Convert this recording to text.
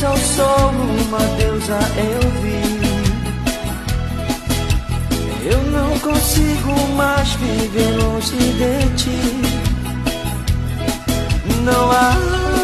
deusa ao sol, uma deusa eu vi. Eu não consigo mais viver longe de ti. Não há